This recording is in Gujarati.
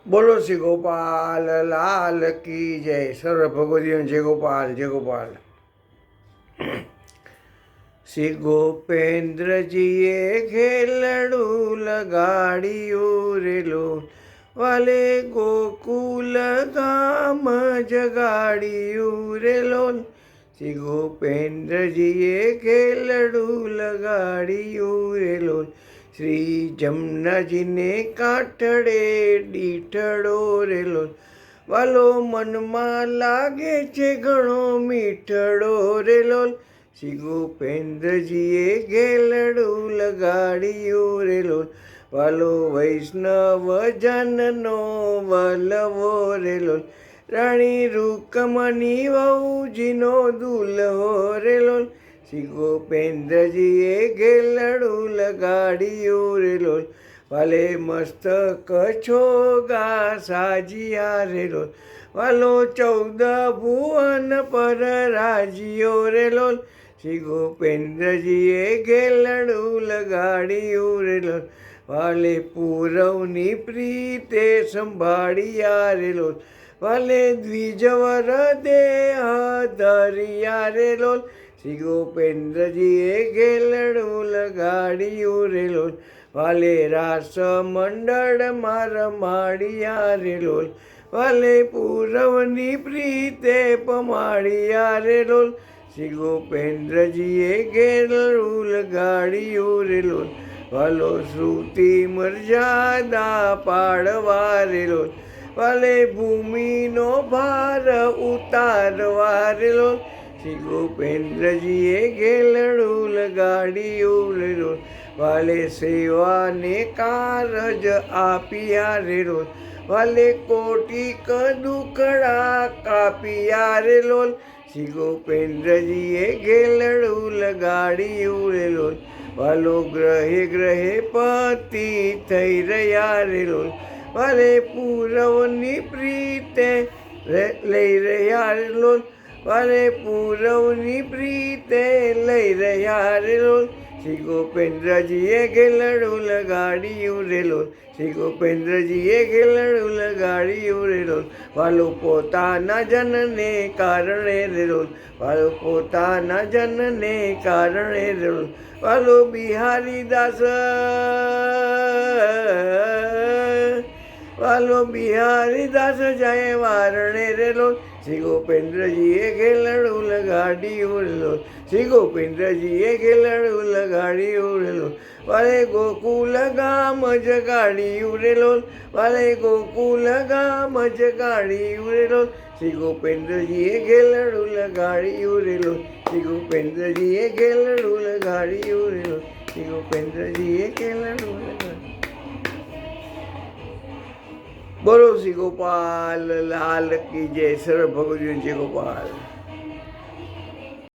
બોલો શ્રી ગોપાલ લાલ કી જય. સર્વ ભગવદીઓ જય ગોપાલ જય ગોપાલ. શ્રી ગોપેન્દ્રજીએ ખેલડું લગાડ્યું રેલો, વાલે ગોકુલ ગામ જગાડ્યું રેલો. શ્રી ગોપેન્દ્રજીએ ખેલડું લગાડ્યું રેલો, શ્રી જમનાજીને કાંઠડે દીઠડો રેલો, વાલો મનમાં લાગે છે ઘણો મીઠડો રેલો. શ્રી ગોપેન્દ્રજીએ ખેલડું લગાડ્યું રેલો, વાલો વૈષ્ણવ જનનો વલવો રેલો, રાણી રૂકમણી વહુજીનો દુલ્હો રેલો. શ્રી ગોપેન્દ્રજીએ ખેલડું લગાડ્યું રેલો, વાલે મસ્તક છોગા સાજિયા રેલો, વાલો 14 ભુવન પર રાજીયો રેલો. શ્રી ગોપેન્દ્રજીએ ખેલડું લગાડ્યું રેલો, વાલે પૂરવની પ્રીતે સંભાળ્યા રેલો, વાલે દ્વિજવર દેહ ધર્યા રેલો. શ્રી ગોપેન્દ્રજીએ ખેલડું લગાડ્યું રેલો, વાલે રાસ મંડળમાં રમાડ્યા રેલો, વાલે પૂરવની પ્રીતે પમાડ્યા રેલો. શ્રી ગોપેન્દ્રજીએ ખેલડું લગાડ્યું રેલો, વાલો શ્રુતિ મર્યાદા પાડવા રેલો, વાલે ભૂમિનો ભાર ઉતારવા રેલો. શ્રી ગોપેન્દ્રજીએ ખેલડું લગાડ્યું રેલો, વાલે સેવાને કારજ આપ્યા રેલો, વાલે કોટિક દુખડા કાપ્યા રેલો. શ્રી ગોપેન્દ્રજીએ ખેલડું લગાડ્યું રેલો, વાલો ગ્રહે ગ્રહે પતિ થઈ રહ્યા રેલો, વાલે પૂરવની પ્રીતે લઈ રહ્યા રેલો, વાલે પૂરવની પ્રીતે લઈ રહ્યા રેલો. શ્રી ગોપેન્દ્રજીએ ખેલડું લગાડ્યું રેલો, શ્રી ગોપેન્દ્રજીએ ખેલડું લગાડ્યું રેલો, વાલો પોતાના જનને કારણે રેલો, વાલો પોતાના જનને કારણે રેલો, વાલો બિહારી દાસ, વાલો બિહારી દાસ જાય વારણે રેલો. શ્રી ગોપેન્દ્રજીએ ખેલડું લગાડ્યું રેલો, શ્રી ગોપેન્દ્રજીએ ખેલડું લગાડ્યું રેલો, વાલે ગોકુલ ગામ જગાડ્યું રેલો, વાલે ગોકુલ ગામ જગાડ્યું રેલો. શ્રી ગોપેન્દ્રજીએ ખેલડું લગાડ્યું રેલો, શ્રી ગોપેન્દ્રજીએ ખેલડું લગાડ્યું રેલો, શ્રી ગોપેન્દ્રજીએ ખેલડું લગાડ્યું. બોલો શ્રી ગોપાલ લાલ કી જય. સર્વ ભગવદીઓ જય ગોપાલ.